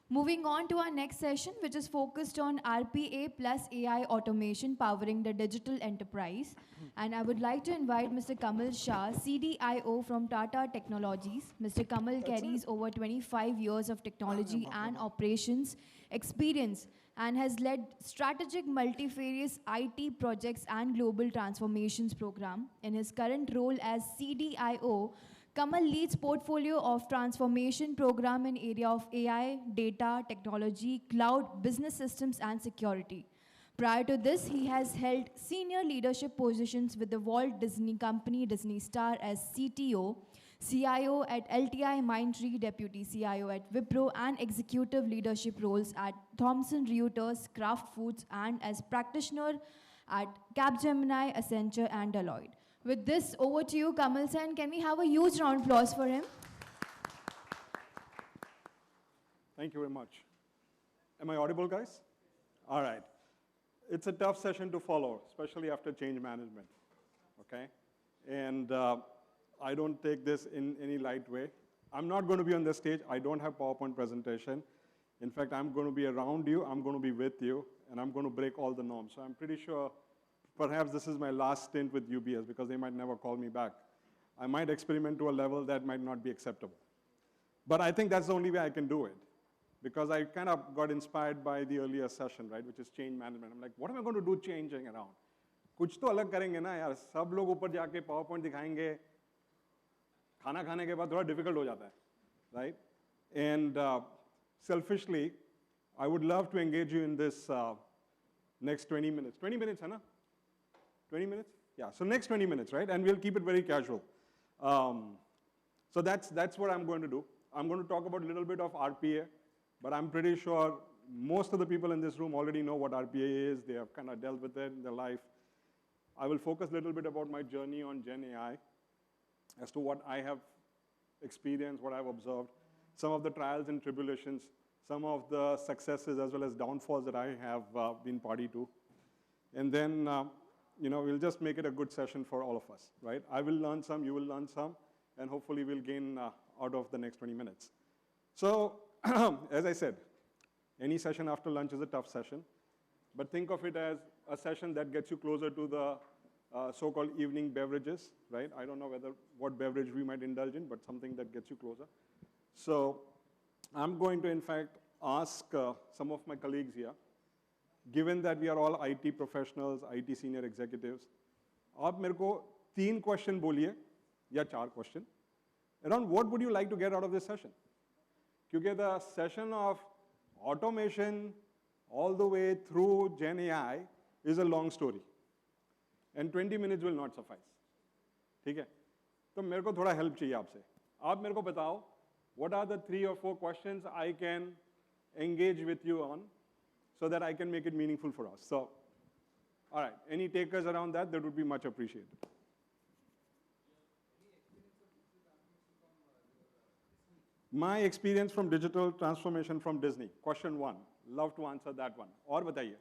Moving on to our next session, which is focused on RPA plus AI automation powering the digital enterprise. And I would like to invite Mr. Kamal Shah, CDIO from Tata Technologies. Mr. Kamal carries over 25 years of technology and operations experience and has led strategic multifarious IT projects and global transformations program. In his current role as CDIO, Kamal leads portfolio of transformation program in area of AI, data, technology, cloud, business systems, and security. Prior to this, he has held senior leadership positions with the Walt Disney Company, Disney Star as CTO, CIO at 𝗘𝗚𝗎, Deputy CIO at Wipro, and executive leadership roles at Thomson Reuters, Kraft Foods, and as practitioner at Capgemini, Accenture, and Deloitte. With this, over to you, Kamal Sir, and can we have a huge round of applause for him? Thank you very much. Am I audible, guys? All right. It's a tough session to follow, especially after change management, okay? And I don't take this in any light way. I'm not going to be on the stage. I don't have PowerPoint presentation. In fact, I'm going to be around you. I'm going to be with you, and I'm going to break all the norms. So I'm pretty sure perhaps this is my last stint with UBS because they might never call me back. I might experiment to a level that might not be acceptable. But I think that's the only way I can do it because I kind of got inspired by the earlier session, right, which is change management. I'm like, what am I going to do changing around? कुछ तो अलग करेंगे ना यार, सब लोग ऊपर जाके PowerPoint दिखाएंगे, खाना खाने के बाद थोड़ा difficult हो जाता है, right? And selfishly, I would love to engage you in this next 20 minutes. 20 minutes, है ना? 20 minutes? Yeah, so next 20 minutes, right? And we'll keep it very casual. So that's what I'm going to do. I'm going to talk about a little bit of RPA, but I'm pretty sure most of the people in this room already know what RPA is. They have kind of dealt with it in their life. I will focus a little bit about my journey on Gen AI as to what I have experienced, what I've observed, some of the trials and tribulations, some of the successes as well as downfalls that I have been party to. And then we'll just make it a good session for all of us, right? I will learn some, you will learn some, and hopefully we'll gain out of the next 20 minutes. So, as I said, any session after lunch is a tough session, but think of it as a session that gets you closer to the so-called evening beverages, right? I don't know what beverage we might indulge in, but something that gets you closer. So, I'm going to, in fact, ask some of my colleagues here, given that we are all IT professionals, IT senior executives, आप मेरे को 3 question बोलिए या 4 question around what would you like to get out of this session? क्योंकि the session of automation all the way through Gen AI is a long story, and 20 minutes will not suffice. ठीक है? तो मेरे को थोड़ा help चाहिए आपसे. आप मेरे को बताओ, what are the 3 or 4 questions I can engage with you on so that I can make it meaningful for us. So, all right, any takers around that would be much appreciated. My experience from digital transformation from Disney. Question 1. Love to answer that one. और बताइए.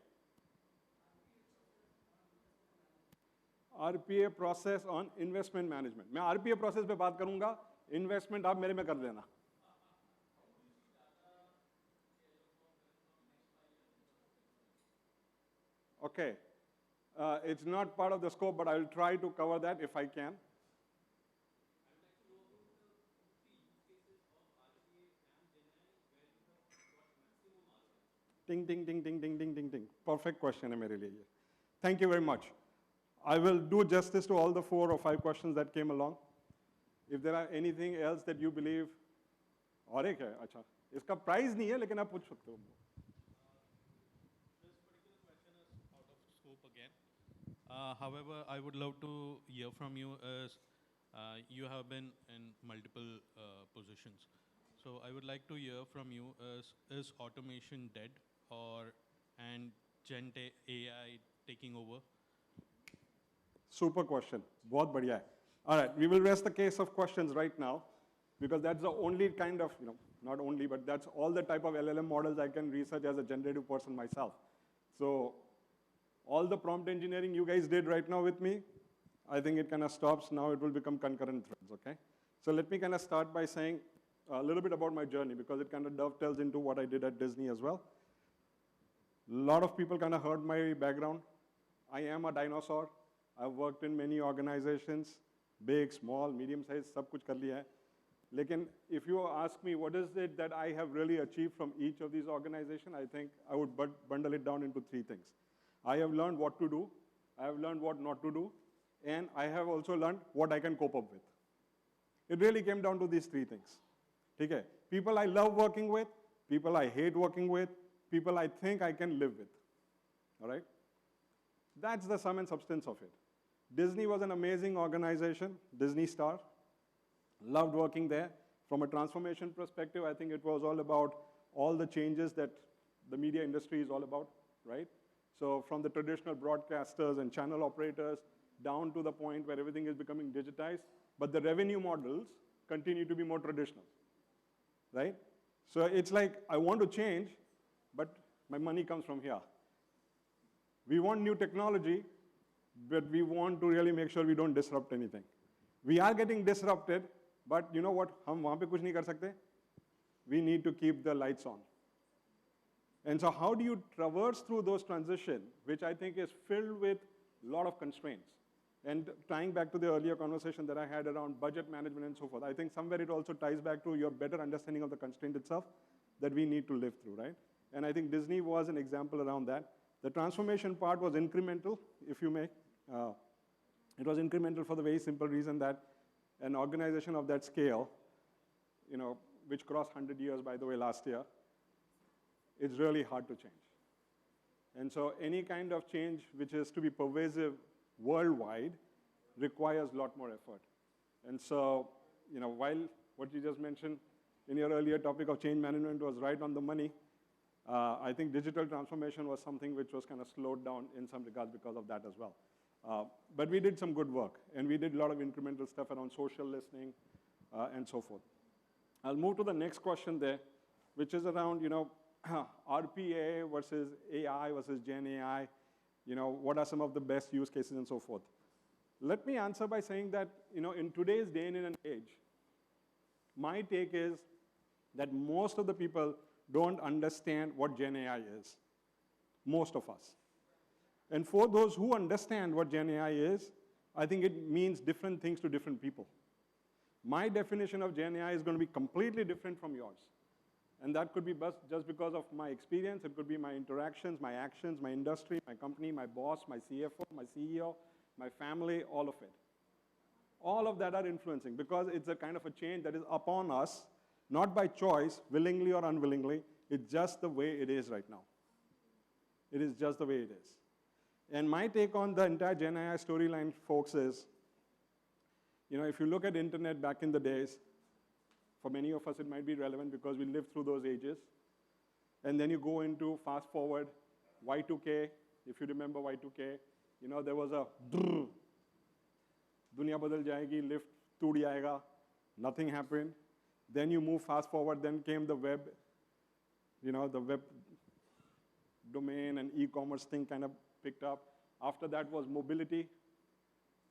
RPA process on investment management. मैं RPA process पे बात करूँगा, investment आप मेरे में कर देना. Okay, it's not part of the scope, but I'll try to cover that if I can. Ting, ting, ting, ting, ting, ting, ting, ting. Perfect question है मेरे लिए. Thank you very much. I will do justice to all the 4 or 5 questions that came along. If there are anything else that you believe, और एक है, अच्छा, इसका price नहीं है, लेकिन आप पूछ सकते हो. Again. However, I would love to hear from you as you have been in multiple positions. So I would like to hear from you as, is automation dead and Gen AI taking over? Super question. बहुत बढ़िया है. All right, we will rest the case of questions right now because that's the only kind of, not only, but that's all the type of LLM models I can research as a generative person myself. So all the prompt engineering you guys did right now with me, I think it kind of stops. Now it will become concurrent threads, okay? So let me kind of start by saying a little bit about my journey because it kind of dovetails into what I did at Disney as well. A lot of people kind of heard my background. I am a dinosaur. I've worked in many organizations, big, small, medium-sized, सब कुछ कर लिया है. Lekin, if you ask me what is it that I have really achieved from each of these organizations, I think I would bundle it down into 3 things. I have learned what to do, I have learned what not to do, and I have also learned what I can cope up with. It really came down to these 3 things. Okay? People I love working with, people I hate working with, people I think I can live with. All right? That's the sum and substance of it. Disney was an amazing organization, Disney Star. Loved working there. From a transformation perspective, I think it was all about all the changes that the media industry is all about, right? So from the traditional broadcasters and channel operators down to the point where everything is becoming digitized, but the revenue models continue to be more traditional, right? So it's like, I want to change, but my money comes from here. We want new technology, but we want to really make sure we don't disrupt anything. We are getting disrupted, but you know what? हम वहाँ पे कुछ नहीं कर सकते. We need to keep the lights on. And so how do you traverse through those transitions, which I think is filled with a lot of constraints? And tying back to the earlier conversation that I had around budget management and so forth, I think somewhere it also ties back to your better understanding of the constraint itself that we need to live through, right? And I think Disney was an example around that. The transformation part was incremental, if you may. It was incremental for the very simple reason that an organization of that scale, you know, which crossed 100 years, by the way, last year, it's really hard to change. And so any kind of change which is to be pervasive worldwide requires a lot more effort. And so, you know, while what you just mentioned in your earlier topic of change management was right on the money, I think digital transformation was something which was kind of slowed down in some regards because of that as well. But we did some good work, and we did a lot of incremental stuff around social listening and so forth. I'll move to the next question there, which is around, you know, RPA versus AI versus Gen AI. You know, what are some of the best use cases and so forth? Let me answer by saying that, you know, in today's day and age, my take is that most of the people don't understand what Gen AI is. Most of us. And for those who understand what Gen AI is, I think it means different things to different people. My definition of Gen AI is going to be completely different from yours. And that could be just because of my experience. It could be my interactions, my actions, my industry, my company, my boss, my CFO, my CEO, my family, all of it. All of that are influencing because it's a kind of a change that is upon us, not by choice, willingly or unwillingly. It's just the way it is right now. It is just the way it is. And my take on the entire Gen AI storyline, folks, is, you know, if you look at internet back in the days, for many of us it might be relevant because we lived through those ages. And then you go into fast forward, Y2K, if you remember Y2K, you know, there was a dunya badal jayegi, lift tood jayega, nothing happened. Then you move fast forward, then came the web, you know, the web domain and e-commerce thing kind of picked up. After that was mobility.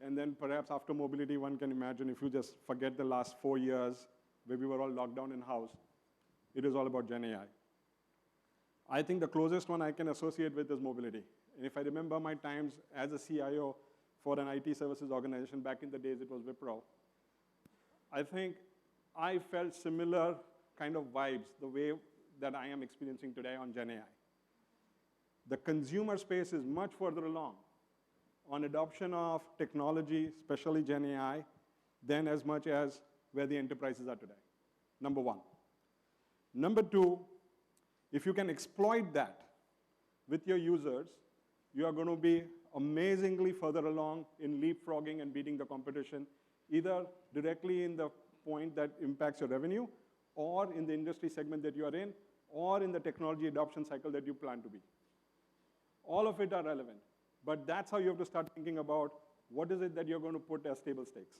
And then perhaps after mobility, one can imagine if you just forget the last 4 years where we were all locked down in house, it is all about Gen AI. I think the closest one I can associate with is mobility. And if I remember my times as a CIO for an IT services organization, back in the days it was Wipro, I think I felt similar kind of vibes the way that I am experiencing today on Gen AI. The consumer space is much further along on adoption of technology, especially Gen AI, than as much as where the enterprises are today, number one. Number two, if you can exploit that with your users, you are going to be amazingly further along in leapfrogging and beating the competition, either directly in the point that impacts your revenue, or in the industry segment that you are in, or in the technology adoption cycle that you plan to be. All of it are relevant, but that's how you have to start thinking about what is it that you're going to put as table stakes.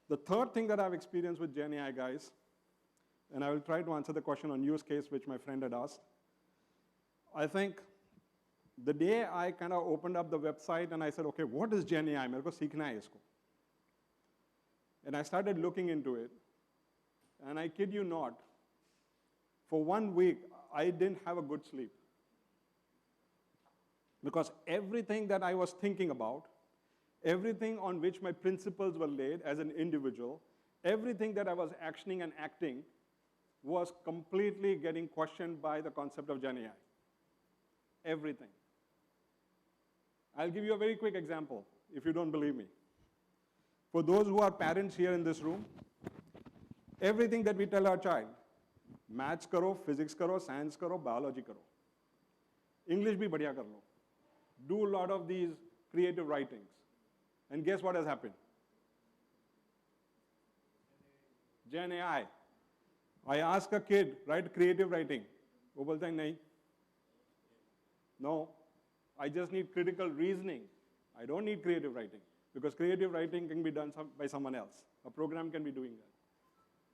The third thing that I've experienced with Gen AI, guys, and I will try to answer the question on use case which my friend had asked. I think the day I kind of opened up the website and I said, okay, what is Gen AI? मेरे को सीखना है इसको. And I started looking into it. And I kid you not, for 1 week, I didn't have a good sleep. Because everything that I was thinking about, everything on which my principles were laid as an individual, everything that I was actioning and acting was completely getting questioned by the concept of Gen AI. Everything. I'll give you a very quick example, if you don't believe me. For those who are parents here in this room, everything that we tell our child, maths karo, physics karo, science karo, biology karo. English bhi badhiya kar lo. Do a lot of these creative writings. And guess what has happened? Gen AI. I ask a kid, write creative writing. वो बोलता है नहीं. No, I just need critical reasoning. I don't need creative writing, because creative writing can be done by someone else. A program can be doing that.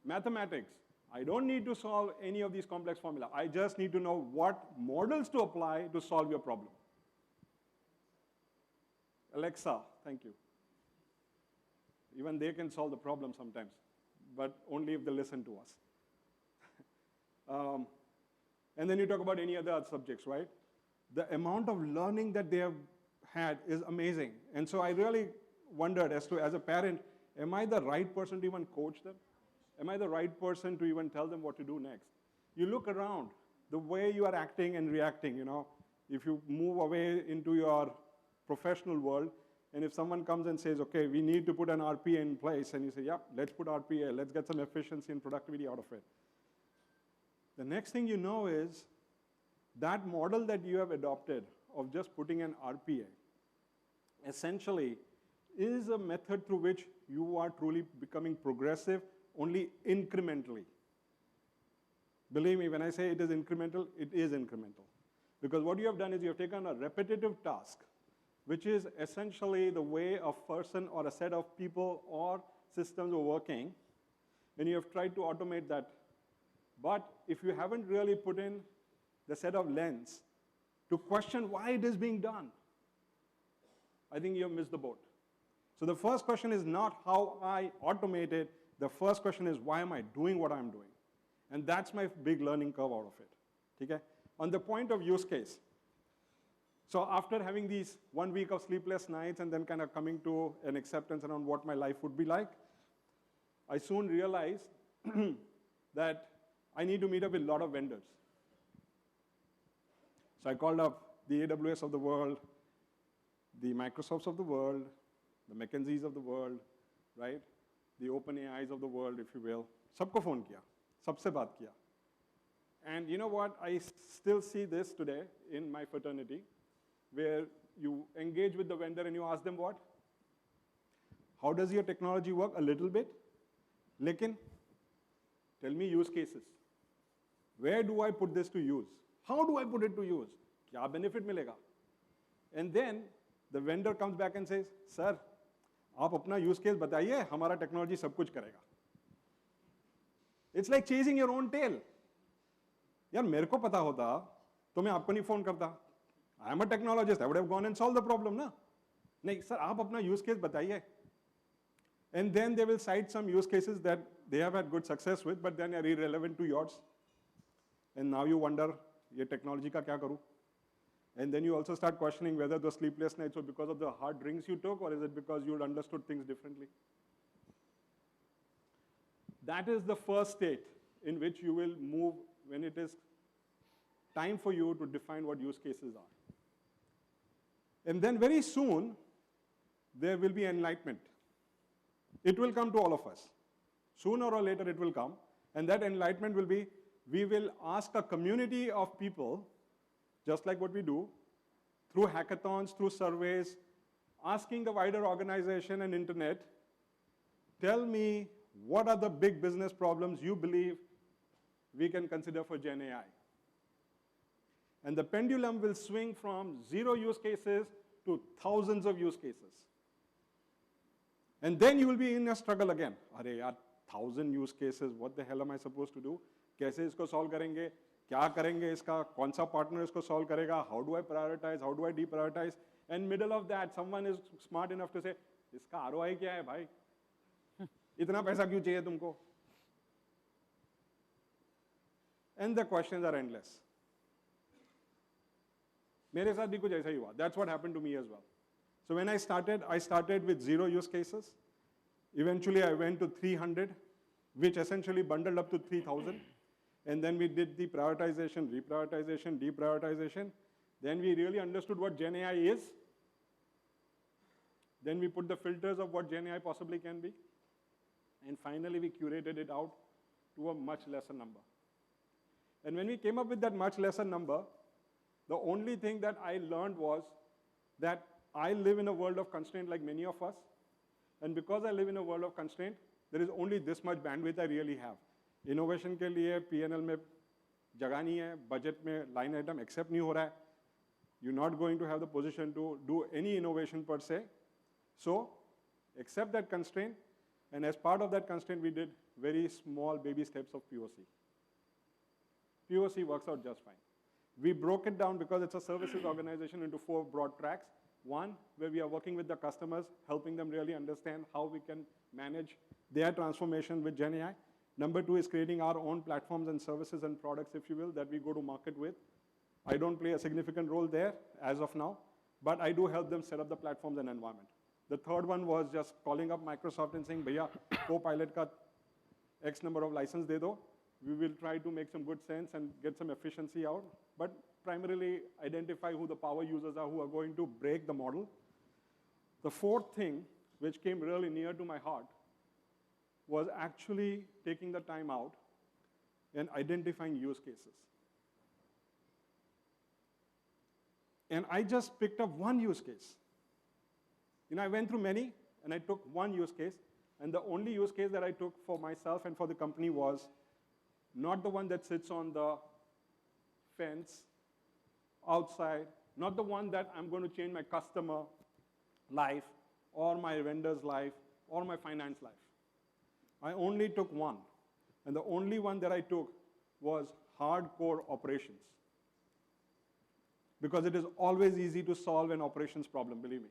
Mathematics, I don't need to solve any of these complex formula. I just need to know what models to apply to solve your problem. Alexa, thank you. Even they can solve the problem sometimes, but only if they listen to us. And then you talk about any other subjects, right? The amount of learning that they have had is amazing. And so I really wondered as a parent, am I the right person to even coach them? Am I the right person to even tell them what to do next? You look around, the way you are acting and reacting, you know, if you move away into your professional world, and if someone comes and says, okay, we need to put an RPA in place, and you say, yeah, let's put RPA, let's get some efficiency and productivity out of it. The next thing you know is that model that you have adopted of just putting an RPA essentially is a method through which you are truly becoming progressive only incrementally. Believe me, when I say it is incremental, it is incremental. Because what you have done is you have taken a repetitive task, which is essentially the way a person or a set of people or systems are working, and you have tried to automate that. But if you haven't really put in the set of lens to question why it is being done, I think you have missed the boat. So the first question is not how I automate it. The first question is, why am I doing what I'm doing? And that's my big learning curve out of it. Okay? On the point of use case, so after having these 1 week of sleepless nights and then kind of coming to an acceptance around what my life would be like, I soon realized that I need to meet up with a lot of vendors. So I called up the AWS of the world, the Microsofts of the world, the McKinseys of the world, right? The OpenAIs of the world, if you will. Sabko phone kiya, sabse baat kiya. And you know what? I still see this today in my fraternity, where you engage with the vendor and you ask them what? How does your technology work? A little bit. Lekin, tell me use cases. Where do I put this to use? How do I put it to use? Kya benefit milega? And then the vendor comes back and says, sir, आप अपना use case बताइए, हमारा technology सब कुछ करेगा. It's like chasing your own tail. यार मेरे को पता होता तो मैं आपको नहीं फोन करता. I am a technologist. I would have gone and solved the problem, ना? नहीं, sir, आप अपना use case बताइए. And then they will cite some use cases that they have had good success with, but then are irrelevant to yours. And now you wonder, ये technology का क्या करूँ? And then you also start questioning whether those sleepless nights were because of the hard drinks you took, or is it because you understood things differently? That is the first state in which you will move when it is time for you to define what use cases are. And then very soon, there will be enlightenment. It will come to all of us. Sooner or later, it will come. And that enlightenment will be, we will ask a community of people, just like what we do, through hackathons, through surveys, asking the wider organization and internet, tell me what are the big business problems you believe we can consider for Gen AI. And the pendulum will swing from 0 use cases to thousands of use cases. And then you will be in a struggle again. Arey yaar, 1,000 use cases, what the hell am I supposed to do? कैसे इसको solve करेंगे? क्या करेंगे इसका? कौन सा partner इसको solve करेगा? How do I prioritize? How do I deprioritize? And middle of that, someone is smart enough to say, इसका ROI क्या है भाई? इतना पैसा क्यों चाहिए तुमको? and the questions are endless. मेरे साथ भी कुछ ऐसा ही हुआ. That's what happened to me as well. So when I started with 0 use cases. Eventually, I went to 300, which essentially bundled up to 3,000. And then we did the prioritization, reprioritization, deprioritization. Then we really understood what Gen AI is. Then we put the filters of what Gen AI possibly can be. And finally, we curated it out to a much lesser number. And when we came up with that much lesser number, the only thing that I learned was that I live in a world of constraint like many of us. And because I live in a world of constraint, there is only this much bandwidth I really have. Innovation के लिए P&L में जगह नहीं है, budget में line item accept नहीं हो रहा है. You're not going to have the position to do any innovation per se. So accept that constraint, and as part of that constraint, we did very small baby steps of POC. POC works out just fine. We broke it down because it's a services organization into 4 broad tracks. One, where we are working with the customers, helping them really understand how we can manage their transformation with Gen AI. Number 2 is creating our own platforms and services and products, if you will, that we go to market with. I don't play a significant role there as of now, but I do help them set up the platforms and environment. The third one was just calling up Microsoft and saying, Bhaiya, Copilot ka X number of license de do. We will try to make some good sense and get some efficiency out, but primarily identify who the power users are who are going to break the model. The fourth thing, which came really near to my heart, was actually taking the time out and identifying use cases. And I just picked up one use case. I went through many, and I took one use case, and the only use case that I took for myself and for the company was not the one that sits on the fence outside, not the one that I'm going to change my customer life or my vendor's life or my finance life. I only took one, and the only one that I took was hardcore operations. Because it is always easy to solve an operations problem, believe me.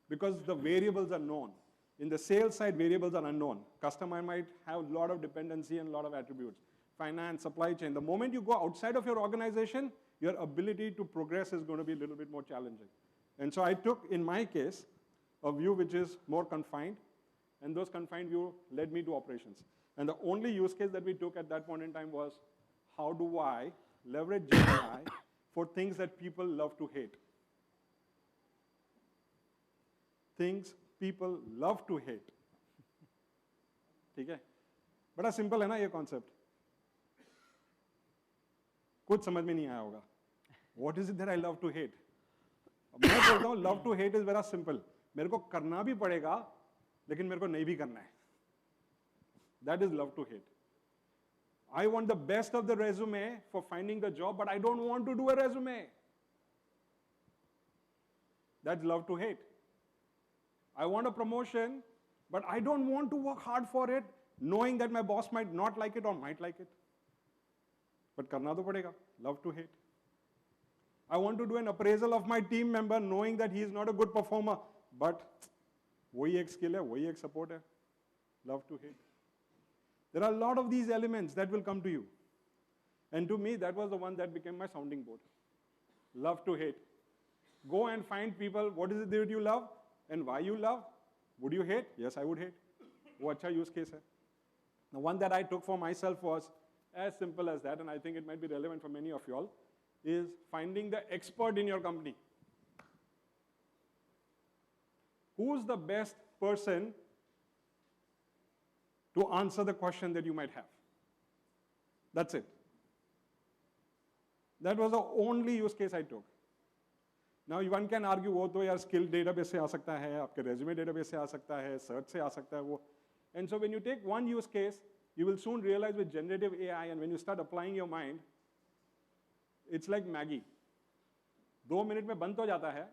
Because the variables are known. In the sales side, variables are unknown. Customer might have a lot of dependency and a lot of attributes. Finance, supply chain. The moment you go outside of your organization, your ability to progress is going to be a little bit more challenging. And so I took, in my case, a view which is more confined, and those confined view led me to operations. And the only use case that we took at that point in time was, how do I leverage Gen AI for things that people love to hate? Things people love to hate. ठीक है? बड़ा simple है ना ये concept. कुछ समझ में नहीं आया होगा. What is it that I love to hate? अब मैं बोलता हूँ love to hate is very simple. मेरे को करना भी पड़ेगा, लेकिन मेरे को नहीं भी करना है. That is love to hate. I want the best of the resume for finding the job, but I don't want to do a resume. That's love to hate. I want a promotion, but I don't want to work hard for it, knowing that my boss might not like it or might like it. But karna to padega, love to hate. I want to do an appraisal of my team member, knowing that he is not a good performer, but wohi ek skill hai, wohi ek support hai, love to hate. There are a lot of these elements that will come to you. And to me, that was the one that became my sounding board. Love to hate. Go and find people, what is it that you love? And why you love? Would you hate? Yes, I would hate. वो अच्छा use case है. The one that I took for myself was as simple as that, and I think it might be relevant for many of you all, is finding the expert in your company. Who's the best person to answer the question that you might have? That's it. That was the only use case I took. Now one can argue वो तो यार skill database से आ सकता है, आपके resume database से आ सकता है, search से आ सकता है वो. And so when you take one use case, you will soon realize with generative AI, and when you start applying your mind, it's like Maggie. 2 minute में बन तो जाता है,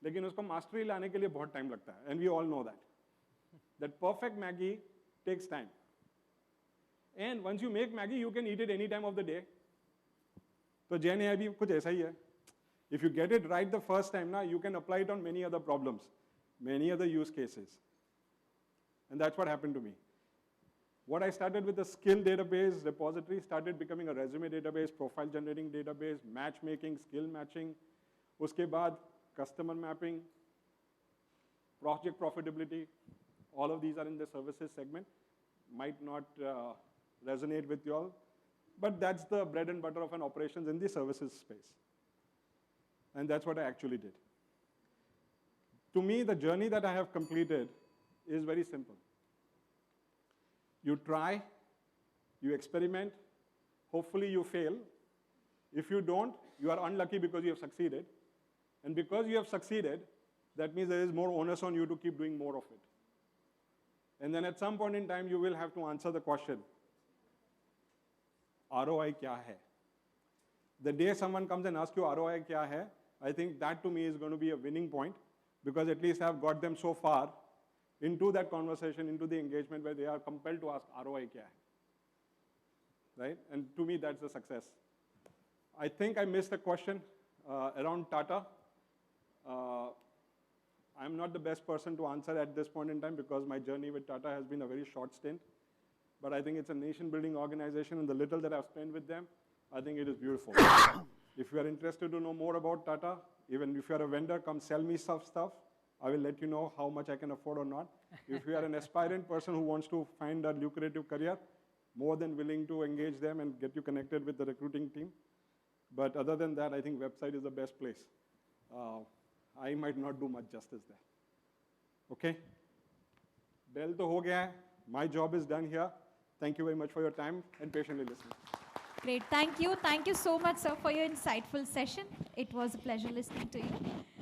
लेकिन उसको mastery लाने के लिए बहुत time लगता है, and we all know that. That perfect Maggie takes time. And once you make Maggie, you can eat it any time of the day. तो Gen AI भी कुछ ऐसा ही है. If you get it right the first time, now you can apply it on many other problems, many other use cases. And that's what happened to me. What I started with a skill database repository started becoming a resume database, profile generating database, matchmaking, skill matching. Uske baad, customer mapping, project profitability. All of these are in the services segment. Might not resonate with you all, but that's the bread and butter of an operations in the services space. And that's what I actually did. To me, the journey that I have completed is very simple. You try, you experiment, hopefully you fail. If you don't, you are unlucky because you have succeeded. And because you have succeeded, that means there is more onus on you to keep doing more of it. And then at some point in time, you will have to answer the question, ROI kya hai? The day someone comes and asks you ROI kya hai, I think that to me is going to be a winning point, because at least I've got them so far into that conversation, into the engagement where they are compelled to ask ROI kya hai, right? And to me, that's a success. I think I missed a question around Tata. I'm not the best person to answer at this point in time because my journey with Tata has been a very short stint. But I think it's a nation-building organization, and the little that I've spent with them, I think it is beautiful. If you are interested to know more about Tata, even if you are a vendor, come sell me some stuff. I will let you know how much I can afford or not. If you are an aspirant person who wants to find a lucrative career, more than willing to engage them and get you connected with the recruiting team. But other than that, I think website is the best place. I might not do much justice there. Okay? Bell to ho gaya hai. My job is done here. Thank you very much for your time and patiently listening. Great. Thank you. Thank you so much, sir, for your insightful session. It was a pleasure listening to you.